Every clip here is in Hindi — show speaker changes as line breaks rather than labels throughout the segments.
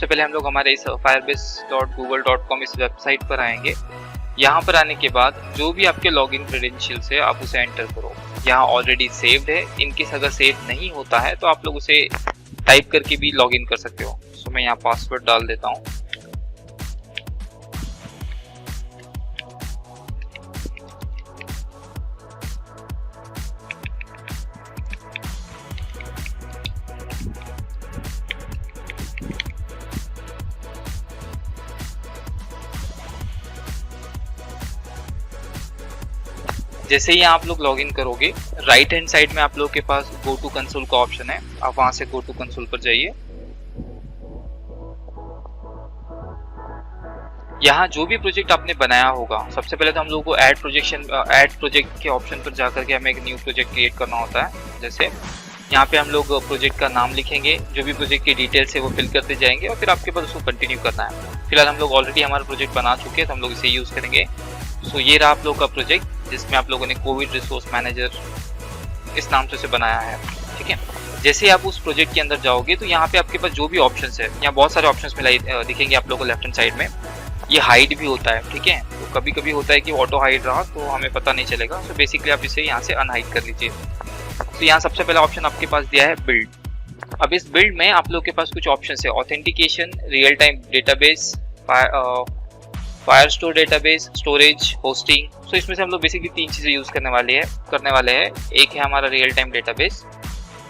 सबसे पहले हम लोग हमारे इस firebase.google.com इस वेबसाइट पर आएंगे। यहाँ पर आने के बाद जो भी आपके लॉगिन क्रेडेंशियल्स है आप उसे एंटर करो। यहाँ ऑलरेडी सेव्ड है, इनकेस अगर सेव नहीं होता है तो आप लोग उसे टाइप करके भी लॉगिन कर सकते हो। सो मैं यहाँ पासवर्ड डाल देता हूँ। जैसे ही आप लोग लॉगिन करोगे, राइट हैंड साइड में आप लोग के पास गो टू कंसोल का ऑप्शन है। आप वहां से गो टू कंसोल पर जाइए। यहाँ जो भी प्रोजेक्ट आपने बनाया होगा, सबसे पहले तो हम लोग को ऐड प्रोजेक्ट के ऑप्शन पर जाकर के हमें एक न्यू प्रोजेक्ट क्रिएट करना होता है। जैसे यहाँ पे हम लोग प्रोजेक्ट का नाम लिखेंगे, जो भी प्रोजेक्ट की डिटेल्स है वो फिल करते जाएंगे और फिर आपके पास उसको कंटिन्यू करना है। फिलहाल हम लोग ऑलरेडी हमारा प्रोजेक्ट बना चुके हैं तो हम लोग इसे यूज करेंगे। सो ये रहा आप लोग का प्रोजेक्ट, जिसमें आप लोगों ने कोविड रिसोर्स मैनेजर इस नाम से उसे बनाया है। ठीक है, जैसे आप उस प्रोजेक्ट के अंदर जाओगे तो यहाँ पे आपके पास जो भी ऑप्शंस है, यहाँ बहुत सारे ऑप्शंस दिखेंगे आप लोगों को लेफ्ट हैंड साइड में। ये हाइड भी होता है। ठीक है, तो कभी कभी होता है कि ऑटो हाइड रहा तो हमें पता नहीं चलेगा। तो बेसिकली आप इसे यहाँ से अनहाइड कर लीजिए। तो यहाँ सबसे पहला ऑप्शन आपके पास दिया है बिल्ड। अब इस बिल्ड में आप लोग के पास कुछ ऑप्शंस है, authentication, real time database, Firestore database, storage, hosting. तो इसमें से हम लोग बेसिकली 3 चीजें यूज करने वाले हैं। एक है हमारा रियल टाइम डेटाबेस,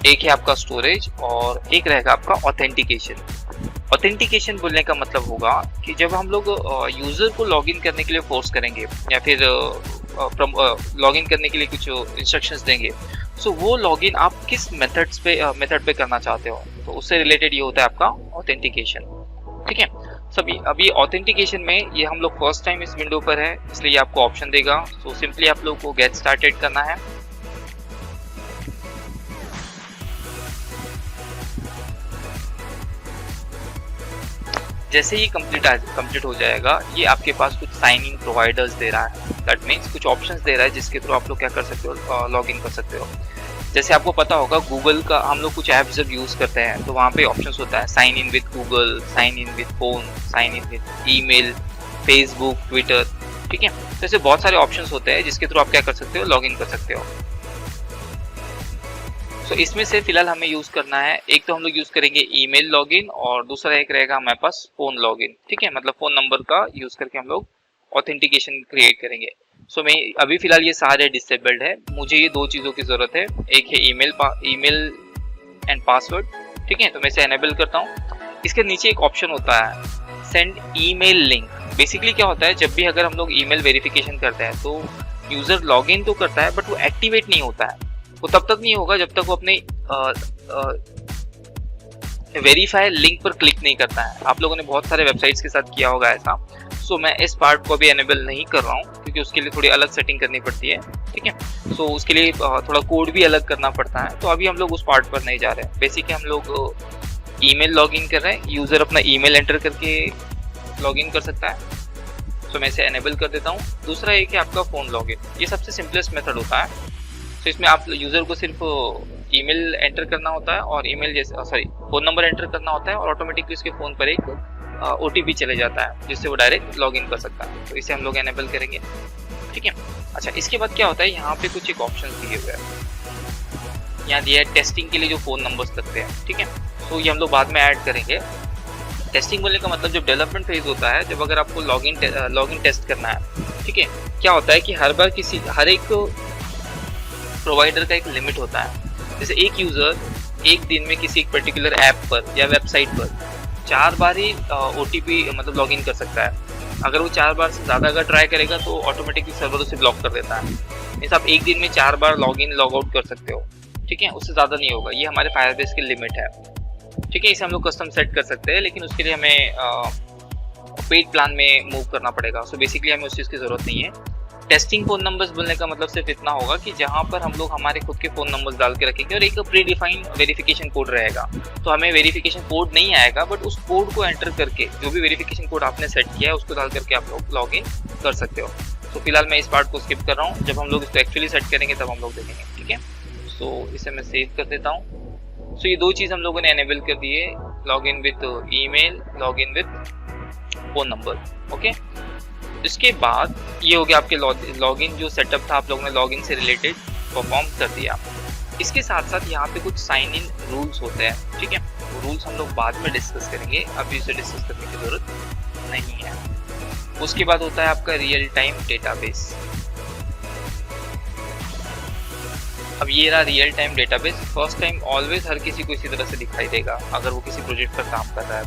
एक है आपका स्टोरेज और एक रहेगा आपका ऑथेंटिकेशन। ऑथेंटिकेशन बोलने का मतलब होगा कि जब हम लोग यूजर को लॉगिन करने के लिए फोर्स करेंगे या फिर लॉगिन करने के लिए कुछ इंस्ट्रक्शंस देंगे, सो वो लॉगिन आप किस मेथड पे करना चाहते हो, तो उससे रिलेटेड ये होता है आपका ऑथेंटिकेशन। ठीक है, सभी अभी ऑथेंटिकेशन में ये हम लोग फर्स्ट टाइम इस विंडो पर है, इसलिए आपको ऑप्शन देगा। सो सिंपली आप लोग को गेट स्टार्टेड करना है। जैसे ही कंप्लीट हो जाएगा, ये आपके पास कुछ साइन इन प्रोवाइडर्स दे रहा है। दैट मीन्स कुछ ऑप्शंस दे रहा है जिसके थ्रू आप लोग क्या कर सकते हो, लॉग इन कर सकते हो। जैसे आपको पता होगा गूगल का हम लोग कुछ ऐप्स जब यूज करते हैं तो वहाँ पे ऑप्शंस होता है sign in with Google, sign in with phone, sign in with email, Facebook, Twitter. ठीक है, तो ऐसे बहुत सारे ऑप्शंस होते हैं जिसके थ्रू आप क्या कर सकते हो, लॉग इन कर सकते हो। तो इसमें से फिलहाल हमें यूज करना है, एक तो हम लोग यूज करेंगे ईमेल लॉगिन और दूसरा एक रहेगा हमारे पास फोन लॉगिन। ठीक है, मतलब फोन नंबर का यूज करके हम लोग ऑथेंटिकेशन क्रिएट करेंगे। सो मैं अभी फिलहाल ये सारे डिसेबल्ड है, मुझे ये 2 चीज़ों की ज़रूरत है। एक है ईमेल एंड पासवर्ड। ठीक है, तो मैं इसे एनेबल करता हूँ। इसके नीचे एक ऑप्शन होता है सेंड ईमेल लिंक। बेसिकली क्या होता है, जब भी अगर हम लोग ईमेल वेरिफिकेशन करते हैं तो यूज़र लॉगिन तो करता है बट वो एक्टिवेट नहीं होता है। वो तब तक नहीं होगा जब तक वो अपने वेरीफाई लिंक पर क्लिक नहीं करता है। आप लोगों ने बहुत सारे वेबसाइट्स के साथ किया होगा ऐसा। सो मैं इस पार्ट को अभी एनेबल नहीं कर रहा हूँ क्योंकि उसके लिए थोड़ी अलग सेटिंग करनी पड़ती है। ठीक है, सो उसके लिए थोड़ा कोड भी अलग करना पड़ता है, तो अभी हम लोग उस पार्ट पर नहीं जा रहे हैं। बेसिकली हम लोग ईमेल लॉगिन कर रहे हैं, यूज़र अपना ईमेल एंटर करके लॉगिन कर सकता है। सो मैं इसे एनेबल कर देता हूँ। दूसरा एक है आपका फ़ोन लॉगिन, ये सबसे सिंपलेस्ट मेथड होता है। तो इसमें आप यूज़र को सिर्फ ईमेल एंटर करना होता है और फ़ोन नंबर एंटर करना होता है और ऑटोमेटिकली उसके फ़ोन पर एक OTP चले जाता है जिससे वो डायरेक्ट लॉगिन कर सकता है। तो इसे हम लोग एनेबल करेंगे। ठीक है, अच्छा इसके बाद क्या होता है, यहाँ पे कुछ एक ऑप्शन दिए हुए हैं। यहाँ दिया है टेस्टिंग के लिए जो फ़ोन नंबर्स लगते हैं। ठीक है, तो ये हम लोग बाद में ऐड करेंगे। टेस्टिंग बोलने का मतलब जब डेवलपमेंट फेज होता है, जब अगर आपको लॉगिन टेस्ट करना है। ठीक है, क्या होता है कि हर एक प्रोवाइडर का एक लिमिट होता है। जैसे एक यूज़र एक दिन में किसी एक पर्टिकुलर ऐप पर या वेबसाइट पर 4 बार ही OTP मतलब लॉगिन कर सकता है। अगर वो 4 बार से ज़्यादा अगर ट्राई करेगा तो ऑटोमेटिकली सर्वर उसे ब्लॉक कर देता है। मीन्स आप एक दिन में 4 बार लॉगिन लॉग आउट कर सकते हो। ठीक है, उससे ज़्यादा नहीं होगा, ये हमारे फायरबेस की लिमिट है। ठीक है, इसे हम लोग कस्टम सेट कर सकते हैं, लेकिन उसके लिए हमें पेड प्लान में मूव करना पड़ेगा। सो बेसिकली हमें उस चीज़ की ज़रूरत नहीं है। टेस्टिंग फ़ोन नंबर्स बोलने का मतलब सिर्फ इतना होगा कि जहाँ पर हम लोग हमारे खुद के फ़ोन नंबर्स डाल के रखेंगे और एक प्री डिफाइंड वेरिफिकेशन कोड रहेगा। तो हमें वेरिफिकेशन कोड नहीं आएगा, बट उस कोड को एंटर करके जो भी वेरिफिकेशन कोड आपने सेट किया है उसको डाल करके आप लोग लॉग इन कर सकते हो। तो फिलहाल मैं इस पार्ट को स्किप कर रहा हूँ, जब हम लोग इसको एक्चुअली सेट करेंगे तब हम लोग देखेंगे। ठीक है, सो इसे मैं सेव कर देता हूँ। सो ये 2 चीज़ हम लोगों ने एनेबल कर दिए, log in with email, log in with phone number. Okay, इसके बाद ये हो गया आपके लॉगिन जो सेटअप था, आप लोगों ने लॉगिन से रिलेटेड परफॉर्म कर दिया। इसके साथ साथ यहाँ पे कुछ साइन इन रूल्स होते हैं, ठीक है। वो रूल्स हम लोग बाद में डिस्कस करेंगे, अभी इसे डिस्कस करने की जरूरत नहीं है। उसके बाद होता है आपका रियल टाइम डेटाबेस। अब ये रहा real time database. First time always हर किसी को इसी तरह से दिखाई देगा अगर वो किसी प्रोजेक्ट पर काम कर रहा है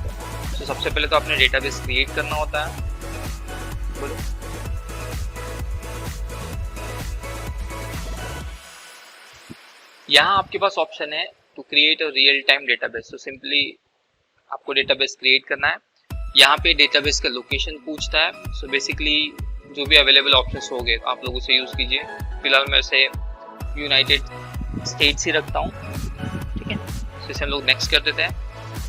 तो सबसे पहले तो आपने डेटाबेस क्रिएट करना होता है। बोलो, यहाँ आपके पास ऑप्शन है to create a real time database. तो सिंपली आपको डेटाबेस क्रिएट करना है। यहाँ पे डेटाबेस का लोकेशन पूछता है। सो बेसिकली जो भी अवेलेबल ऑप्शंस होंगे आप लोग उसे यूज कीजिए। फिलहाल मैं इसे यूनाइटेड स्टेट्स ही रखता हूँ, ठीक है। तो इसे हम लोग नेक्स्ट कर देते हैं।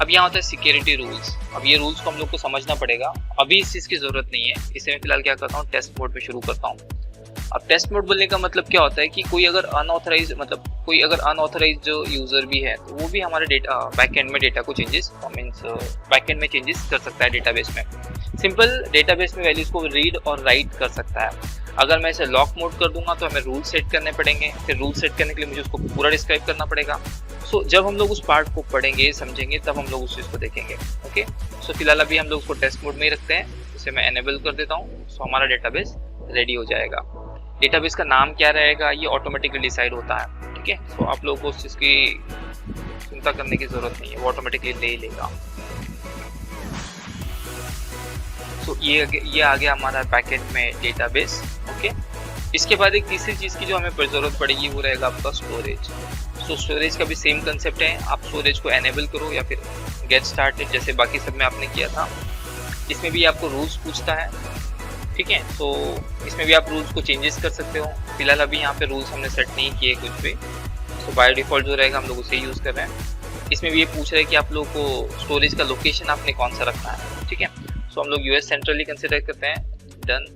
अब यहाँ होता है सिक्योरिटी रूल्स। अब ये रूल्स को हम लोग को समझना पड़ेगा, अभी इस चीज़ की जरूरत नहीं है। इसे मैं फिलहाल क्या करता हूँ, टेस्ट मोड पे शुरू करता हूँ। अब टेस्ट मोड बोलने का मतलब क्या होता है कि कोई अगर अनऑथराइज जो यूजर भी है तो वो भी हमारे डेटा बैकएंड में डेटा को चेंजेस मींस बैकएंड में चेंजेस कर सकता है डेटाबेस में। सिंपल डेटाबेस में वैल्यूज को रीड और राइट कर सकता है। अगर मैं इसे लॉक मोड कर दूंगा तो हमें रूल सेट करने पड़ेंगे, फिर रूल सेट करने के लिए मुझे उसको पूरा डिस्क्राइब करना पड़ेगा। सो जब हम लोग उस पार्ट को पढ़ेंगे समझेंगे तब हम लोग उस चीज़ को देखेंगे। ओके, सो फिलहाल अभी हम लोग उसको टेस्ट मोड में ही रखते हैं। इसे मैं एनेबल कर देता हूँ। सो हमारा डेटाबेस रेडी हो जाएगा। डेटाबेस का नाम क्या रहेगा ये ऑटोमेटिकली डिसाइड होता है, ठीक है। सो आप लोगों को उस चीज़ की चिंता करने की जरूरत नहीं है, वो ऑटोमेटिकली ले ही लेगा। सो ये आ गया हमारा बैकएंड में डेटाबेस। ओके, इसके बाद एक तीसरी चीज़ की जो हमें जरूरत पड़ेगी वो रहेगा आपका स्टोरेज। सो स्टोरेज का भी सेम कंसेप्ट है, आप स्टोरेज को एनेबल करो या फिर गेट स्टार्टेड जैसे बाकी सब में आपने किया था। इसमें भी आपको रूल्स पूछता है, ठीक है। तो इसमें भी आप रूल्स को चेंजेस कर सकते हो। फिलहाल अभी यहाँ पे रूल्स हमने सेट नहीं किए कुछ भी। सो बाय डिफॉल्ट जो रहेगा हम लोग उसे यूज़ कर रहे हैं। इसमें भी ये पूछ रहे हैं कि आप लोग को स्टोरेज का लोकेशन आपने कौन सा रखना है, ठीक है। सो हम लोग यूएस सेंट्रली कंसिडर करते हैं। डन।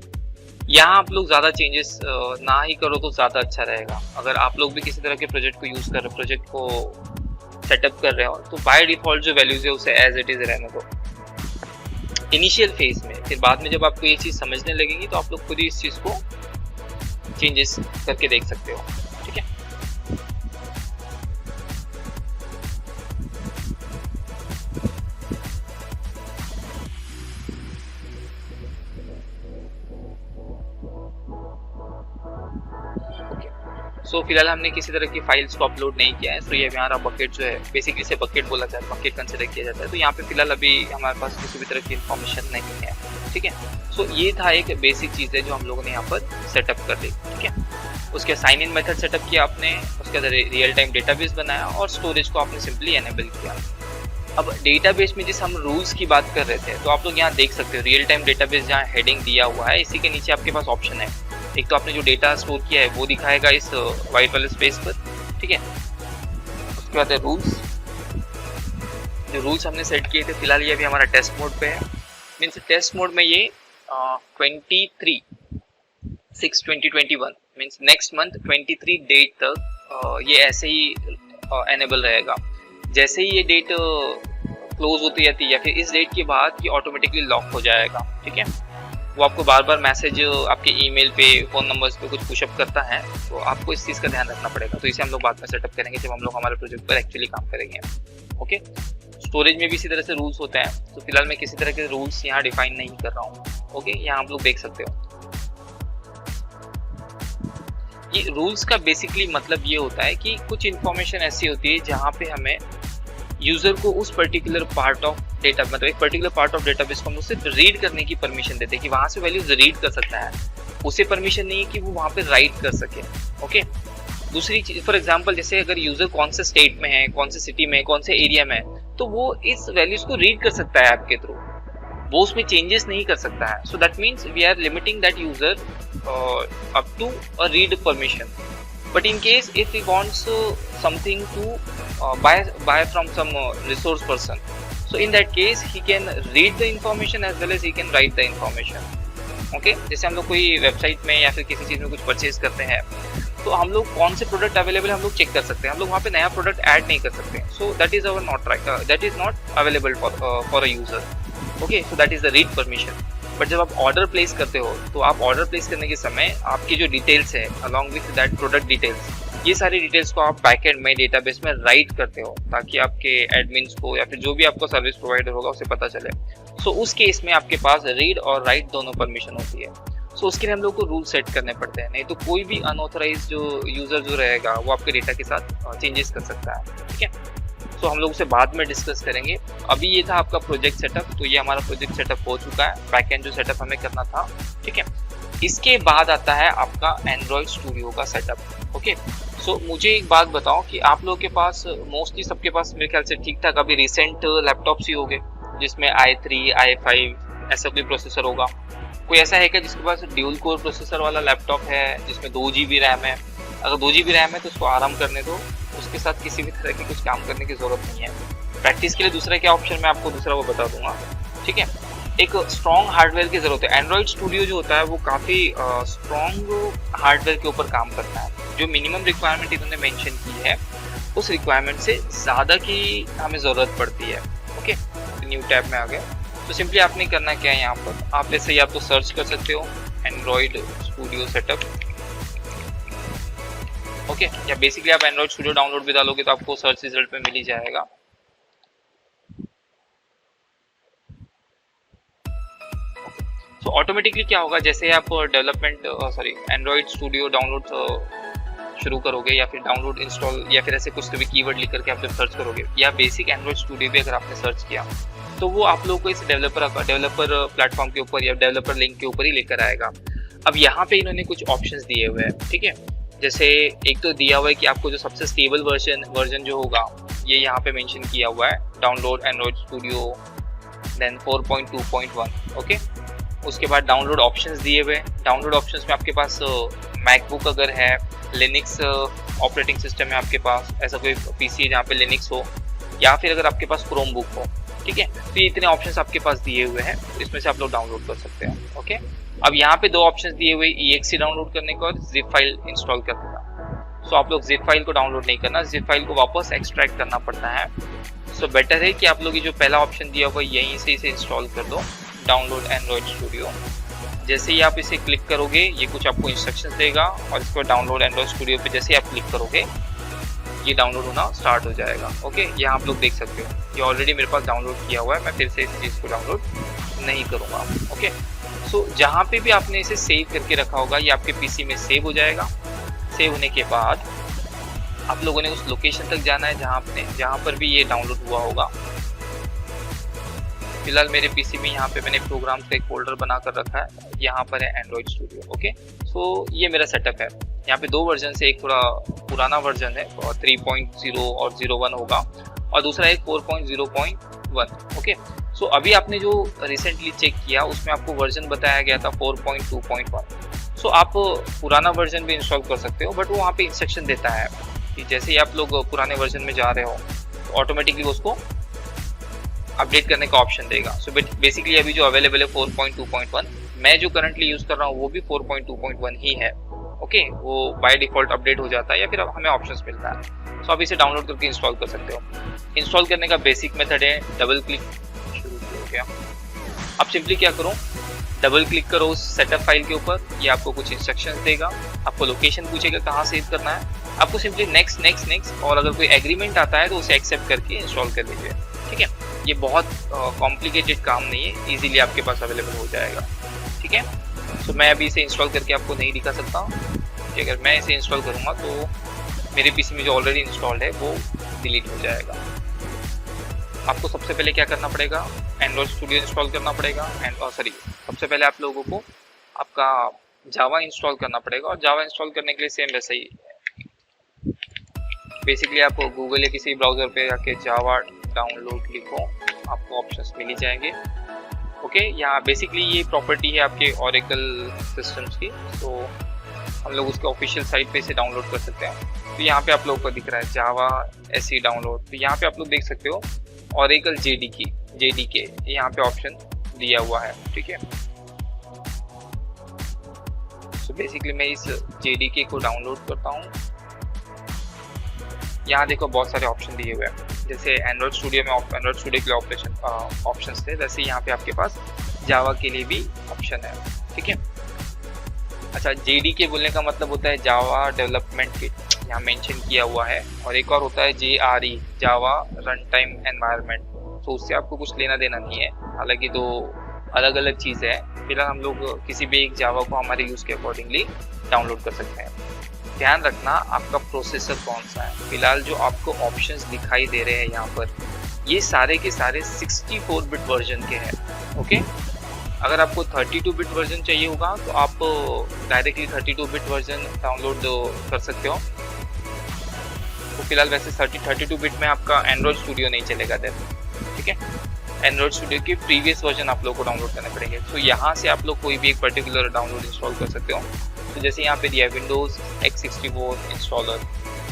यहाँ आप लोग ज़्यादा चेंजेस ना ही करो तो ज़्यादा अच्छा रहेगा। अगर आप लोग भी किसी तरह के प्रोजेक्ट को यूज़ कर रहे हो, प्रोजेक्ट को सेटअप कर रहे हो, तो बाय डिफॉल्ट जो वैल्यूज है उसे एज इट इज़ रहने दो इनिशियल फेज में। फिर बाद में जब आपको ये चीज़ समझने लगेगी तो आप लोग खुद ही इस चीज़ को चेंजेस करके देख सकते हो, ठीक है। सो फिलहाल हमने किसी तरह की फाइल्स को अपलोड नहीं किया है। तो ये हमारा बकेट जो है, बेसिकली इसे बकेट बोला जाता है, बकेट कंसिडर किया जाता है। तो यहाँ पे फिलहाल अभी हमारे पास किसी भी तरह की इन्फॉर्मेशन नहीं है, ठीक है। सो ये था एक बेसिक चीज़ है जो हम लोगों ने यहाँ पर सेटअप कर ली, ठीक है। उसके साइन इन मेथड सेटअप किया आपने, उसके बाद रियल टाइम डेटाबेस बनाया और स्टोरेज को आपने सिंपली एनेबल किया। अब डेटाबेस में जिस हम रूल्स की बात कर रहे थे तो आप लोग यहाँ देख सकते हो रियल टाइम डेटाबेस जहाँ हेडिंग दिया हुआ है इसी के नीचे आपके पास ऑप्शन है। एक तो आपने जो डेटा स्टोर किया है वो दिखाएगा इस वाइट वाले स्पेस पर, ठीक है। उसके बाद है रूल्स। जो रूल्स हमने सेट किए थे फिलहाल ये अभी हमारा टेस्ट मोड पे है। मीन्स टेस्ट मोड में ये 23/6/2021 मीन्स नेक्स्ट मंथ 23 डेट तक ये ऐसे ही एनेबल रहेगा। जैसे ही ये डेट क्लोज होती जाती है या फिर इस डेट के बाद ये ऑटोमेटिकली लॉक हो जाएगा, ठीक है। वो आपको बार बार मैसेज आपके ईमेल पे, फ़ोन नंबर्स पे कुछ पुशअप करता है, तो आपको इस चीज़ का ध्यान रखना पड़ेगा। तो इसे हम लोग बाद में सेटअप करेंगे जब हम लोग हमारे प्रोजेक्ट पर एक्चुअली काम करेंगे। ओके, स्टोरेज में भी इसी तरह से रूल्स होते हैं। तो फिलहाल मैं किसी तरह के रूल्स यहाँ डिफाइन नहीं कर रहा हूँ। ओके, यहाँ आप लोग देख सकते हो। ये रूल्स का बेसिकली मतलब ये होता है कि कुछ इन्फॉर्मेशन ऐसी होती है जहाँ पे हमें यूजर को उस पर्टिकुलर पार्ट ऑफ डेटा, मतलब एक पर्टिकुलर पार्ट ऑफ डेटाबेस को हम उससे रीड करने की परमिशन देते हैं कि वहां से वैल्यूज रीड कर सकता है। उसे परमिशन नहीं है कि वो वहां पे राइट कर सके। ओके, दूसरी चीज फॉर एग्जांपल जैसे अगर यूजर कौन से स्टेट में है, कौन से सिटी में, कौन से एरिया में है, तो वो इस वैल्यूज को रीड कर सकता है ऐप के थ्रू, वो उसमें चेंजेस नहीं कर सकता है। So that means we are limiting that user up to a read permission. But in case if he wants something to buy from some resource person, so in that case he can read the information as well as he can write the information. Okay, जैसे हम लोग कोई वेबसाइट में या फिर किसी चीज़ में कुछ परचेज करते हैं तो हम लोग कौन से प्रोडक्ट अवेलेबल है हम लोग चेक कर सकते हैं, हम लोग वहाँ पे नया प्रोडक्ट ऐड नहीं कर सकते। So that is our not right, that is not available for a user. Okay, so that is the read permission. But जब आप ऑर्डर प्लेस करते हो तो आप ऑर्डर प्लेस करने के समय आपकी जो डिटेल्स है along with that product details, ये सारी डिटेल्स को आप बैकएंड में डेटाबेस में राइट करते हो ताकि आपके एडमिन्स को या फिर जो भी आपको सर्विस प्रोवाइडर होगा उसे पता चले। सो उस केस में आपके पास रीड और राइट दोनों परमिशन होती है। सो उसके लिए हम लोग को रूल सेट करने पड़ते हैं, नहीं तो कोई भी अनऑथराइज जो यूजर जो रहेगा वो आपके डेटा के साथ चेंजेस कर सकता है। ठीक है, सो हम लोग उसे बाद में डिस्कस करेंगे। अभी ये था आपका प्रोजेक्ट सेटअप, तो ये हमारा प्रोजेक्ट सेटअप हो चुका है, बैकएंड जो सेटअप हमें करना था। ठीक है, इसके बाद आता है आपका एंड्रॉइड स्टूडियो का सेटअप। ओके, सो मुझे एक बात बताओ कि आप लोगों के पास मोस्टली सबके पास मेरे ख्याल से ठीक ठाक अभी रिसेंट लैपटॉप्स ही होंगे जिसमें i3 i5 ऐसा कोई प्रोसेसर होगा। कोई ऐसा है क्या जिसके पास ड्यूल कोर प्रोसेसर वाला लैपटॉप है जिसमें 2 GB रैम है? अगर 2 GB रैम है तो उसको आराम करने दो, उसके साथ किसी भी तरह की कुछ काम करने की जरूरत नहीं है। प्रैक्टिस के लिए दूसरा क्या ऑप्शन मैं आपको दूसरा वो बता दूंगा। ठीक है, एक स्ट्रॉन्ग हार्डवेयर की जरूरत है। एंड्रॉइड स्टूडियो जो होता है वो काफ़ी स्ट्रॉन्ग हार्डवेयर के ऊपर काम करता है। जो मिनिमम रिक्वायरमेंट इन्होंने मेंशन की है उस रिक्वायरमेंट से ज़्यादा की हमें ज़रूरत पड़ती है। ओके, न्यू टैब में आ गए तो सिंपली आपने करना क्या है, यहाँ पर आप ऐसे ही आप तो सर्च कर सकते हो एंड्रॉइड स्टूडियो सेटअप। ओके, या बेसिकली आप एंड्रॉइड स्टूडियो डाउनलोड भी डालोगे तो आपको सर्च रिजल्ट में मिल ही जाएगा। तो ऑटोमेटिकली क्या होगा, जैसे आप डेवलपमेंट एंड्रॉइड स्टूडियो डाउनलोड शुरू करोगे या फिर डाउनलोड इंस्टॉल या फिर ऐसे कुछ भी कीवर्ड लिख करके आप जब सर्च करोगे या बेसिक एंड्रॉइड स्टूडियो भी अगर आपने सर्च किया तो वो आप लोगों को इस डेवलपर प्लेटफॉर्म के ऊपर या डेवलपर लिंक के ऊपर ही लेकर आएगा। अब यहाँ पे इन्होंने कुछ ऑप्शंस दिए हुए हैं। ठीक है, जैसे एक तो दिया हुआ है कि आपको जो सबसे स्टेबल वर्जन जो होगा ये यहाँ पे मेंशन किया हुआ है, download Android Studio then 4.2.1। Okay, उसके बाद डाउनलोड ऑप्शंस दिए हुए। डाउनलोड ऑप्शंस में आपके पास मैकबुक अगर है, लिनक्स ऑपरेटिंग सिस्टम है आपके पास, ऐसा कोई पीसी है जहाँ पे लिनक्स हो, या फिर अगर आपके पास क्रोम बुक हो। ठीक है, तो ये इतने ऑप्शंस आपके पास दिए हुए हैं, तो इसमें से आप लोग डाउनलोड कर सकते हैं। ओके, अब यहाँ पे 2 ऑप्शंस दिए हुए, exe डाउनलोड करने का और जिप फाइल इंस्टॉल करने का। सो आप लोग जिप फाइल को डाउनलोड नहीं करना, जिप फाइल को वापस एक्सट्रैक्ट करना पड़ता है। सो बेटर है कि आप लोग ये जो पहला ऑप्शन दिया हुआ यहीं से इसे इंस्टॉल कर दो, डाउनलोड एंड्रॉइड स्टूडियो। जैसे ही आप इसे क्लिक करोगे ये कुछ आपको इंस्ट्रक्शंस देगा और इसको डाउनलोड एंड्रॉइड स्टूडियो पे जैसे आप क्लिक करोगे ये डाउनलोड होना स्टार्ट हो जाएगा। ओके, यहाँ आप लोग देख सकते हो ये ऑलरेडी मेरे पास डाउनलोड किया हुआ है, मैं फिर से इस चीज़ को डाउनलोड नहीं करूँगा। ओके, सो जहाँ पे भी आपने इसे सेव करके रखा होगा ये आपके पीसी में सेव हो जाएगा। सेव होने के बाद आप लोगों ने उस लोकेशन तक जाना है जहाँ पर भी ये डाउनलोड हुआ होगा। फिलहाल मेरे पीसी में यहाँ पे मैंने प्रोग्राम का एक फोल्डर बना कर रखा है, यहाँ पर है एंड्रॉइड स्टूडियो। ओके, सो ये मेरा सेटअप है। यहाँ पे 2 वर्जन से, एक थोड़ा पुराना वर्जन है और 3.0 और 01 होगा और दूसरा है 4.0.1। ओके, सो अभी आपने जो रिसेंटली चेक किया उसमें आपको वर्जन बताया गया था 4.2.1। सो आप पुराना वर्जन भी इंस्टॉल कर सकते हो, बट वो वहाँ पे इंस्ट्रक्शन देता है कि जैसे ही आप लोग पुराने वर्जन में जा रहे हो तो ऑटोमेटिकली उसको अपडेट करने का ऑप्शन देगा। सो बेसिकली अभी जो अवेलेबल है 4.2.1, मैं जो करंटली यूज कर रहा हूँ वो भी 4.2.1 ही है। ओके, वो बाय डिफॉल्ट अपडेट हो जाता है या फिर हमें ऑप्शंस मिलता है। सो आप इसे डाउनलोड करके इंस्टॉल कर सकते हो। इंस्टॉल करने का बेसिक मेथड है डबल क्लिक। शुरू हो गया, अब सिंपली क्या करो, डबल क्लिक करो उस सेटअप फाइल के ऊपर, ये आपको कुछ इंस्ट्रक्शंस देगा, आपको लोकेशन पूछेगा कहाँ सेव करना है, आपको सिंपली नेक्स्ट नेक्स्ट नेक्स्ट और अगर कोई एग्रीमेंट आता है तो उसे एक्सेप्ट करके इंस्टॉल कर लीजिए। ठीक है, ये बहुत कॉम्प्लिकेटेड काम नहीं है, इजीली आपके पास अवेलेबल हो जाएगा। ठीक है, तो मैं अभी इसे इंस्टॉल करके आपको नहीं दिखा सकता कि अगर मैं इसे इंस्टॉल करूँगा तो मेरे पीसी में जो ऑलरेडी इंस्टॉल्ड है वो डिलीट हो जाएगा। आपको सबसे पहले क्या करना पड़ेगा, एंड्रॉइड स्टूडियो इंस्टॉल करना पड़ेगा सबसे पहले आप लोगों को आपका जावा इंस्टॉल करना पड़ेगा। और जावा इंस्टॉल करने के लिए सेम वैसा ही बेसिकली आप गूगल या किसी ब्राउज़र पे जाके जावा डाउनलोड लिखो, आपको ऑप्शंस मिल ही जाएंगे। ओके, यहाँ बेसिकली ये प्रॉपर्टी है आपके ओरेकल सिस्टम्स की, तो हम लोग उसके ऑफिशियल साइट पे इसे डाउनलोड कर सकते हैं। तो यहाँ पे आप लोगों को दिख रहा है जावा एसई डाउनलोड, तो यहाँ पे आप लोग देख सकते हो ओरेकल जेडीके यहाँ पे ऑप्शन दिया हुआ है। ठीक है, सो बेसिकली मैं इस JDK को डाउनलोड करता हूँ। यहाँ देखो बहुत सारे ऑप्शन दिए हुए हैं, जैसे एंड्रॉइड स्टूडियो में एंड्रॉइड स्टूडियो के लिए ऑप्शंस थे, वैसे यहाँ पे आपके पास जावा के लिए भी ऑप्शन है। ठीक है, अच्छा JDK बोलने का मतलब होता है जावा डेवलपमेंट किट, यहाँ मेंशन किया हुआ है। और एक और होता है JRE, जावा रन टाइम एनवायरनमेंट। तो उससे आपको कुछ लेना देना नहीं है, हालांकि दो अलग अलग चीज़ें हैं। फिलहाल हम लोग किसी भी एक जावा को हमारे यूज़ के अकॉर्डिंगली डाउनलोड कर सकते हैं। ध्यान रखना आपका प्रोसेसर कौन सा है। फिलहाल जो आपको ऑप्शंस दिखाई दे रहे हैं यहाँ पर, ये सारे के सारे 64 बिट वर्जन के हैं। ओके, अगर आपको 32 बिट वर्जन चाहिए होगा तो आप डायरेक्टली 32 बिट वर्जन डाउनलोड कर सकते हो। तो फिलहाल वैसे 32 बिट में आपका एंड्रॉइड स्टूडियो नहीं चलेगा देन। ठीक है, एंड्रॉइड स्टूडियो के प्रीवियस वर्जन आप लोग को डाउनलोड करने पड़ेंगे। तो यहाँ से आप लोग कोई भी एक पर्टिकुलर डाउनलोड इंस्टॉल कर सकते हो। तो जैसे यहाँ पे दिया है विंडोज़ x64 इंस्टॉलर,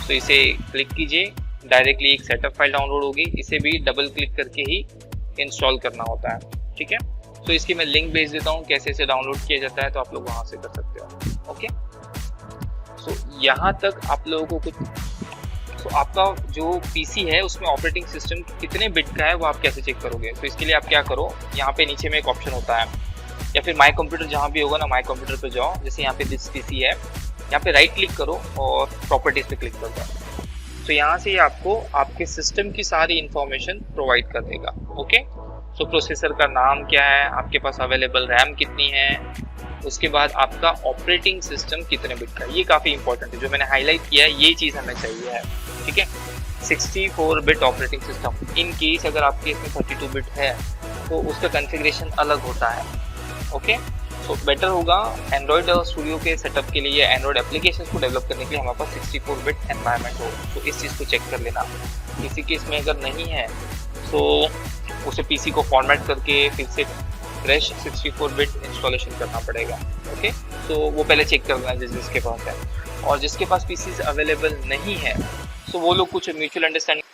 तो इसे क्लिक कीजिए, डायरेक्टली एक सेटअप फाइल डाउनलोड होगी। इसे भी डबल क्लिक करके ही इंस्टॉल करना होता है। ठीक है, तो इसकी मैं लिंक भेज देता हूँ कैसे इसे डाउनलोड किया जाता है, तो आप लोग वहाँ से कर सकते हो। ओके, तो यहाँ तक आप लोगों को कुछ, तो आपका जो पीसी है उसमें ऑपरेटिंग सिस्टम कितने बिट का है वो आप कैसे चेक करोगे। तो इसके लिए आप क्या करो, यहाँ पे नीचे में एक ऑप्शन होता है, या फिर माई कंप्यूटर जहाँ भी होगा ना, माई कंप्यूटर पे जाओ। जैसे यहाँ पे दिस पीसी है, यहाँ पे राइट क्लिक करो और प्रॉपर्टीज पे क्लिक कर दो। तो यहाँ से ये आपको आपके सिस्टम की सारी इंफॉर्मेशन प्रोवाइड कर देगा। ओके, सो प्रोसेसर का नाम क्या है, आपके पास अवेलेबल रैम कितनी है, उसके बाद आपका ऑपरेटिंग सिस्टम कितने बिट का है। ये काफ़ी इंपॉर्टेंट है, जो मैंने हाईलाइट किया है ये चीज़ हमें चाहिए है। ठीक है, 64 bit operating system. In case अगर आपके इसमें 32 बिट है तो उसका कॉन्फ़िगरेशन अलग होता है। ओके, सो बेटर होगा एंड्रॉयड स्टूडियो के सेटअप के लिए, एंड्रॉयड एप्लीकेशन को डेवलप करने के लिए हमारे पास 64 बिट एनवायरनमेंट हो। तो इस चीज़ को चेक कर लेना। किसी केस में अगर नहीं है तो उसे पीसी को फॉर्मेट करके फिर से फ्रेश 64 बिट इंस्टॉलेशन करना पड़ेगा। ओके, तो वो पहले चेक कर लेना जिसके पास है। और जिसके पास पीसीज अवेलेबल नहीं है तो वो लोग कुछ म्यूचुअल अंडरस्टैंडिंग